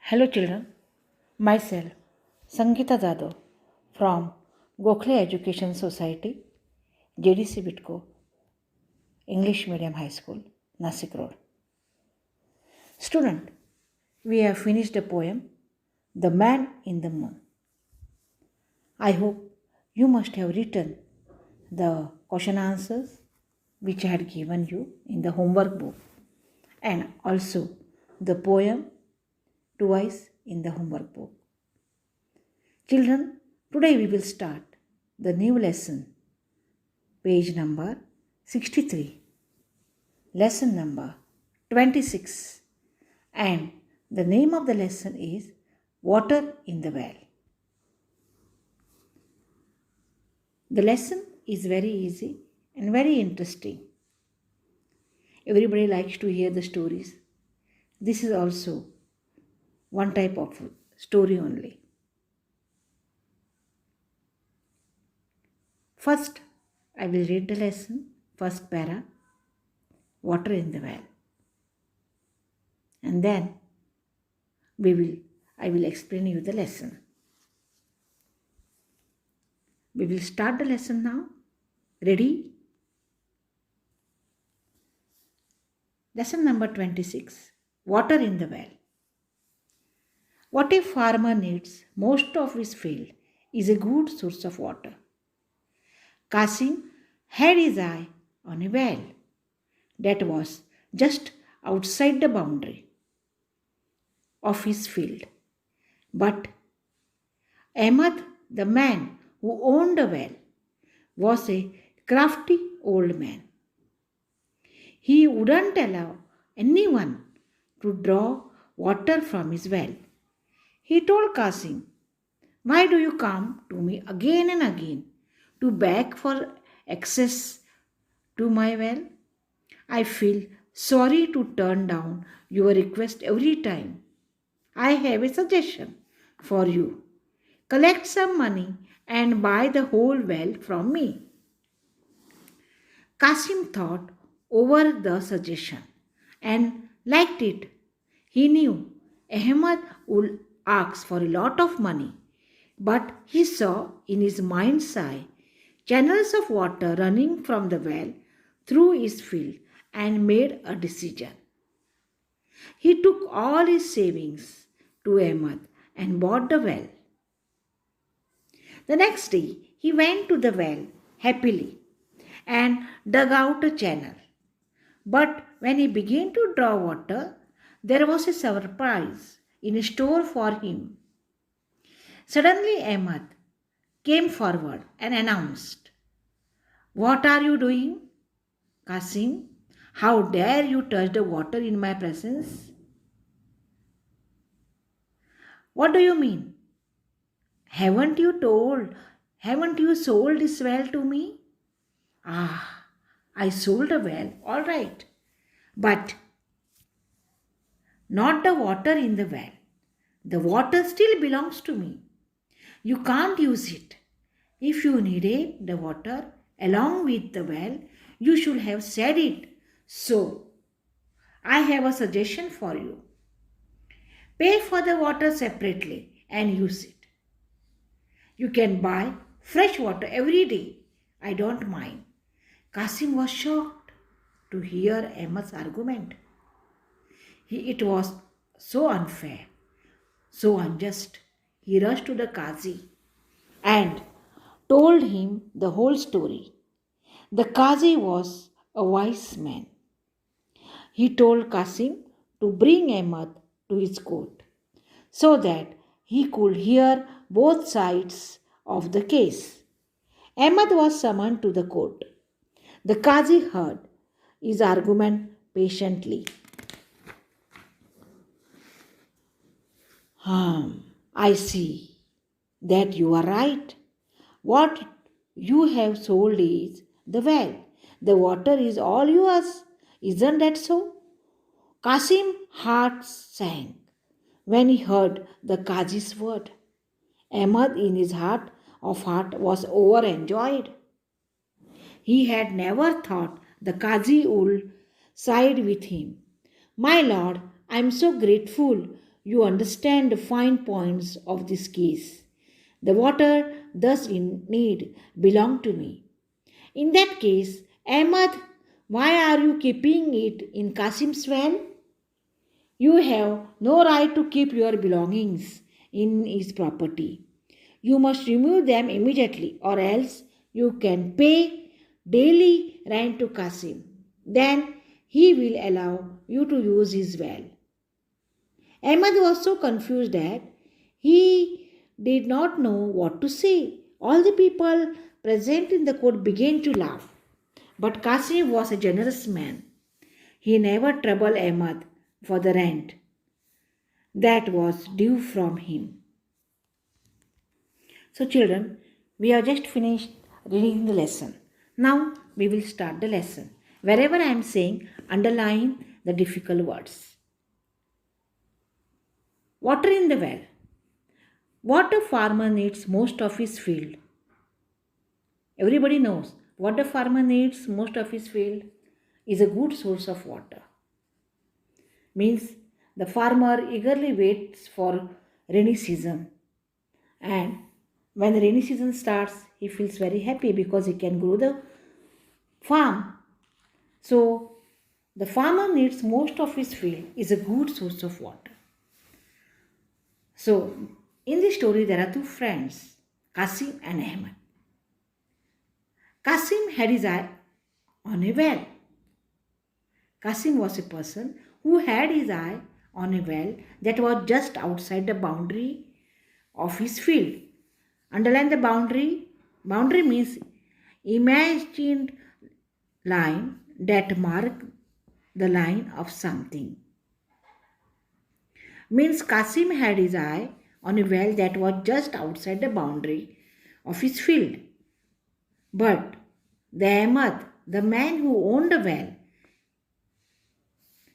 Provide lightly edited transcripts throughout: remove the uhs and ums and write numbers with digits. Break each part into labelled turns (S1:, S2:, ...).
S1: Hello children, myself Sangeeta Jadhav from Gokhale Education Society, JDC Bitco, English Medium High School, Nasik Road. Student, we have finished the poem The Man in the Moon. I hope you must have written the question answers which I had given you in the homework book and also the poem twice in the homework book. Children, today we will start the new lesson, page number 63, lesson number 26, and the name of the lesson is Water in the Well. The lesson is very easy and very interesting. Everybody likes to hear the stories. This is also one type of story only. First, I will read the lesson, first para, water in the well. And then I will explain you the lesson. We will start the lesson now. Ready? Lesson number 26, water in the well. What a farmer needs most of his field is a good source of water. Kasim had his eye on a well that was just outside the boundary of his field. But Ahmad, the man who owned the well, was a crafty old man. He wouldn't allow anyone to draw water from his well. He told Kasim, "Why do you come to me again and again to beg for access to my well? I feel sorry to turn down your request every time. I have a suggestion for you. Collect some money and buy the whole well from me." Kasim thought over the suggestion and liked it. He knew Ahmad would ask for a lot of money, but he saw in his mind's eye channels of water running from the well through his field and made a decision. He took all his savings to Ahmad and bought the well. The next day, he went to the well happily and dug out a channel. But when he began to draw water, there was a surprise in store for him. Suddenly, Ahmad came forward and announced, "What are you doing, Kasim? How dare you touch the water in my presence?" "What do you mean? Haven't you sold this well to me?" "Ah, I sold the well, all right. But not the water in the well. The water still belongs to me. You can't use it. If you needed the water along with the well, you should have said it. So, I have a suggestion for you. Pay for the water separately and use it. You can buy fresh water every day. I don't mind." Kasim was shocked to hear Ahmad's argument. It was so unfair, so unjust. He rushed to the Qazi and told him the whole story. The Qazi was a wise man. He told Qasim to bring Ahmad to his court so that he could hear both sides of the case. Ahmad was summoned to the court. The Qazi heard his argument patiently. I see that you are right. What you have sold is the well. The water is all yours. Isn't that so?" Qasim's heart sank when he heard the Qazi's word. Ahmad in his heart of heart was overjoyed. He had never thought the Qazi would side with him. "My lord, I am so grateful you understand the fine points of this case. The water thus in need belonged to me. In that case, Ahmad, why are you keeping it in Qasim's well? You have no right to keep your belongings in his property. You must remove them immediately, or else you can pay daily rent to Qasim. Then he will allow you to use his well. Ahmad was so confused that he did not know what to say. All the people present in the court began to laugh. But Qasim was a generous man. He never troubled Ahmad for the rent that was due from him. So, children, we have just finished reading the lesson. Now we will start the lesson. Wherever I am saying, underline the difficult words. Water in the well. What a farmer needs most of his field. Everybody knows what a farmer needs most of his field is a good source of water. Means the farmer eagerly waits for rainy season, and when the rainy season starts, he feels very happy because he can grow the farm. So the farmer needs most of his field is a good source of water. So in this story there are two friends, Qasim and Ahmad. Qasim had his eye on a well. Qasim was a person who had his eye on a well that was just outside the boundary of his field. Underline the boundary. Boundary means imagined line that mark the line of something. Means Qasim had his eye on a well that was just outside the boundary of his field. But the Ahmad, the man who owned the well,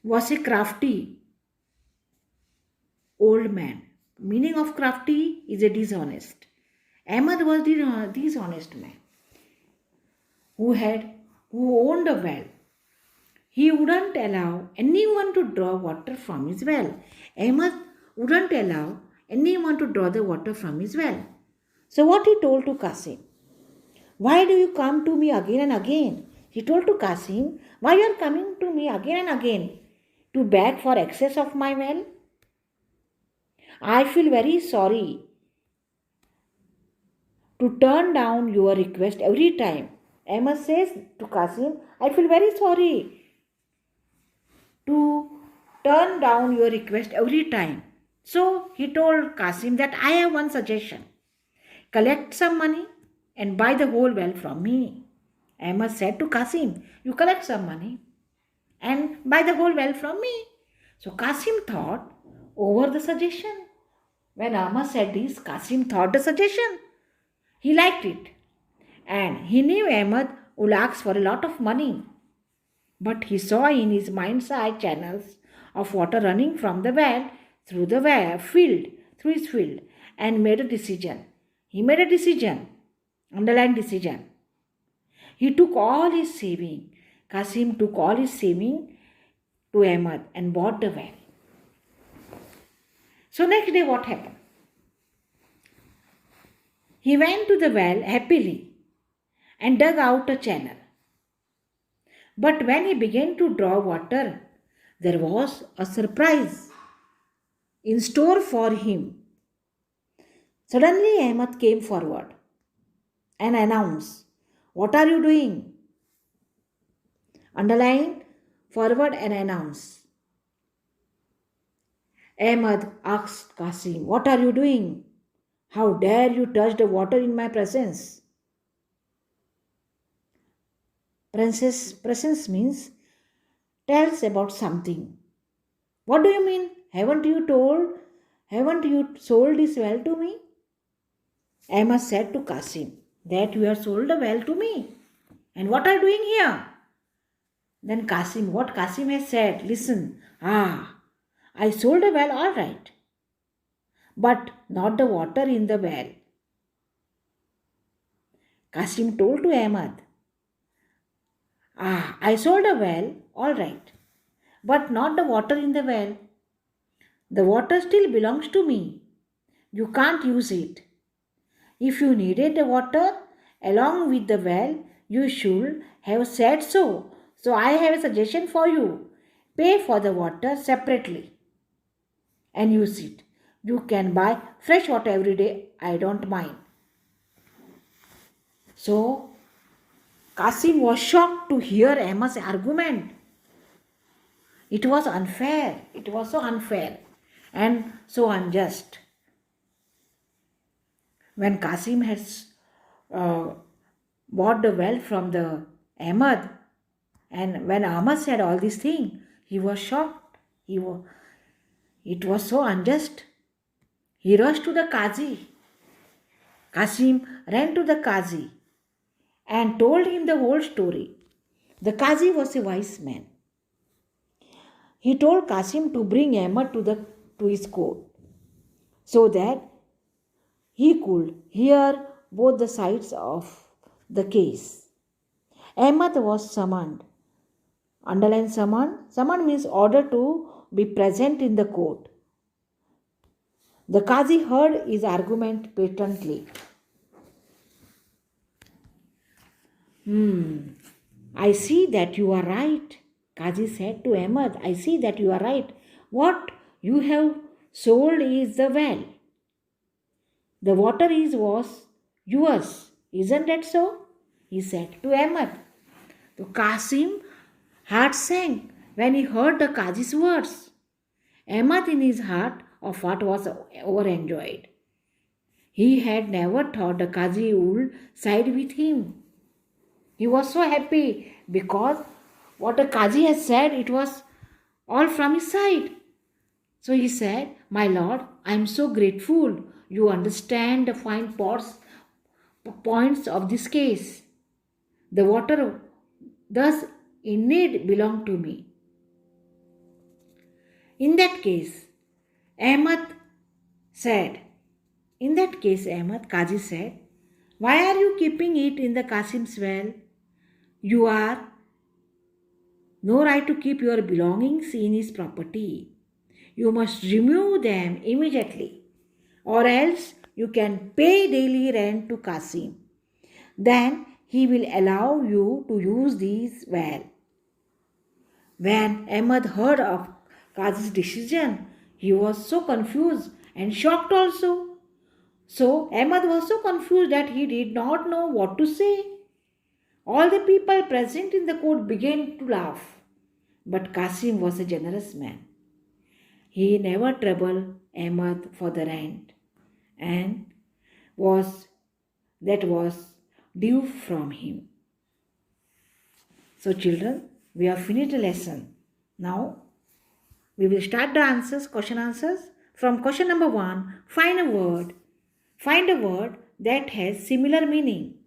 S1: was a crafty old man. Meaning of crafty is a dishonest. Ahmad was the dishonest man who owned a well. He wouldn't allow anyone to draw water from his well. Ahmad wouldn't allow anyone to draw the water from his well. So what he told to Qasim? Why do you come to me again and again? He told to Qasim, why you are coming to me again and again to beg for access of my well? I feel very sorry to turn down your request every time. Ahmad says to Qasim, I feel very sorry to turn down your request every time. So he told Qasim that I have one suggestion. Collect some money and buy the whole well from me. Ahmad said to Qasim, you collect some money and buy the whole well from me. So Qasim thought over the suggestion. When Ahmad said this, Qasim thought the suggestion. He liked it. And he knew Ahmad would ask for a lot of money. But he saw in his mind's eye channels of water running from the well through his field, and made a decision. He made a decision. Underline decision. He took all his saving. Qasim took all his saving to Ahmad and bought the well. So next day what happened? He went to the well happily and dug out a channel. But when he began to draw water, there was a surprise in store for him. Suddenly Ahmad came forward and announced, what are you doing? Underline forward and announce. Ahmad asked Qasim, what are you doing? How dare you touch the water in my presence? Presence means tells about something. What do you mean? Haven't you sold this well to me? Ahmad said to Qasim that you have sold the well to me. And what are you doing here? Then what Qasim has said, listen, I sold a well, all right, but not the water in the well. Qasim told to Ahmad, I sold a well, all right, but not the water in the well. The water still belongs to me. You can't use it. If you needed the water along with the well, you should have said so. So I have a suggestion for you. Pay for the water separately and use it. You can buy fresh water every day. I don't mind. So Kasim was shocked to hear Ahmad's argument. It was unfair. It was so unfair and so unjust. When Kasim had bought the well from the Ahmad, and when Ahmad said all these things, he was shocked. It was so unjust. He rushed to the Qazi. Kasim ran to the Qazi and told him the whole story. The Qazi was a wise man. He told Kasim to bring Ahmad to his court so that he could hear both the sides of the case. Ahmad was summoned. Underline summoned. Summoned means order to be present in the court. The Qazi heard his argument patiently. I see that you are right, Qazi said to Ahmad. I see that you are right. What you have sold is the well. The water was yours. Isn't that so? He said to Ahmad. So Qasim heart sank when he heard the Qazi's words. Ahmad in his heart of heart was overjoyed. He had never thought the Qazi would side with him. He was so happy because what the Qazi had said, it was all from his side. So he said, My Lord, I am so grateful you understand the fine points of this case. The water thus indeed belonged to me. In that case, Qazi said, Why are you keeping it in the Qasim's well? You are no right to keep your belongings in his property. You must remove them immediately, or else you can pay daily rent to Qasim. Then he will allow you to use these well. When Ahmad heard of Qazi's decision, he was so confused and shocked also. So Ahmad was so confused that he did not know what to say. All the people present in the court began to laugh. But Qasim was a generous man. He never troubled Ahmad for the rent and was due from him. So children, we have finished the lesson. Now we will start the question answers. From question number 1, find a word that has similar meaning.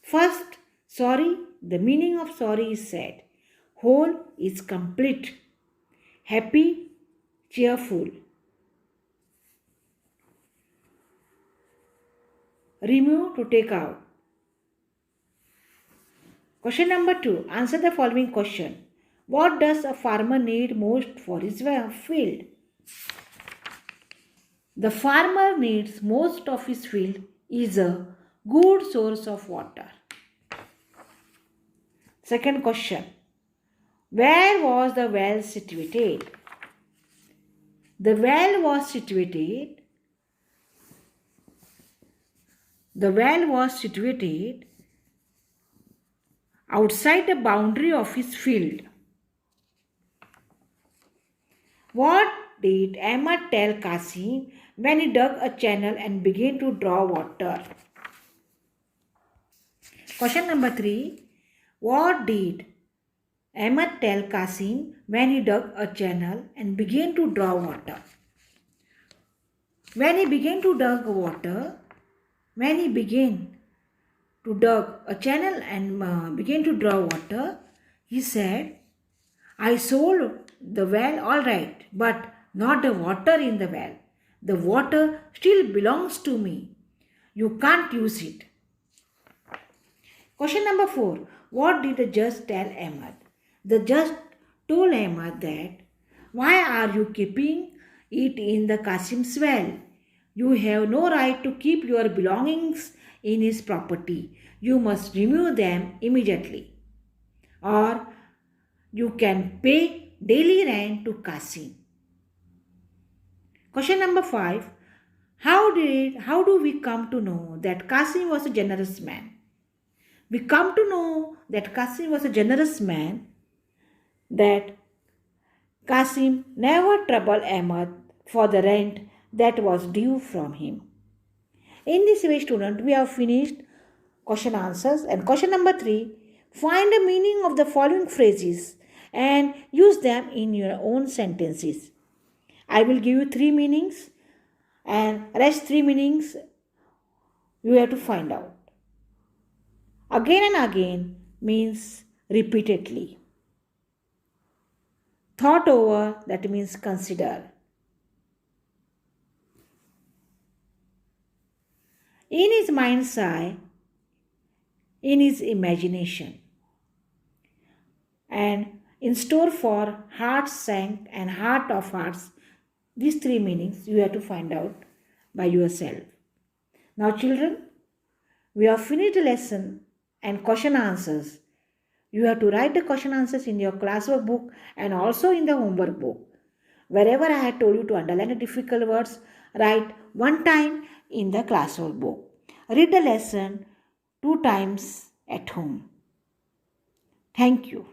S1: First, sorry, the meaning of sorry is sad. Whole is complete. Happy, cheerful. Remove, to take out. Question number 2. Answer the following question. What does a farmer need most for his field? The farmer needs most of his field is a good source of water. Second question. Where was the well situated? The well was situated outside the boundary of his field. What did Ahmad tell Qasim when he dug a channel and began to draw water? Question number 3. What did Ahmad tell Qasim when he dug a channel and began to draw water? When he began to dug a channel and began to draw water, he said, I sold the well all right, but not the water in the well. The water still belongs to me. You can't use it. Question number 4. What did the judge tell Ahmad? The judge told Ahmad that, why are you keeping it in the Qasim's well. You have no right to keep your belongings in his property. You must remove them immediately. Or you can pay daily rent to Qasim. Question number 5. How do we come to know that Qasim was a generous man? We come to know that Qasim was a generous man, that Qasim never troubled Ahmad for the rent that was due from him. In this way, student, we have finished question answers. And question number 3, find the meaning of the following phrases and use them in your own sentences. I will give you 3 meanings, and rest 3 meanings you have to find out. Again and again means repeatedly. Thought over, that means consider. In his mind's eye, in his imagination. And in store for, heart sank, and heart of hearts. These 3 meanings you have to find out by yourself. Now children, we have finished the lesson and question answers. You have to write the question answers in your classwork book and also in the homework book. Wherever I had told you to underline the difficult words, write 1 time in the classwork book. Read the lesson 2 times at home. Thank you.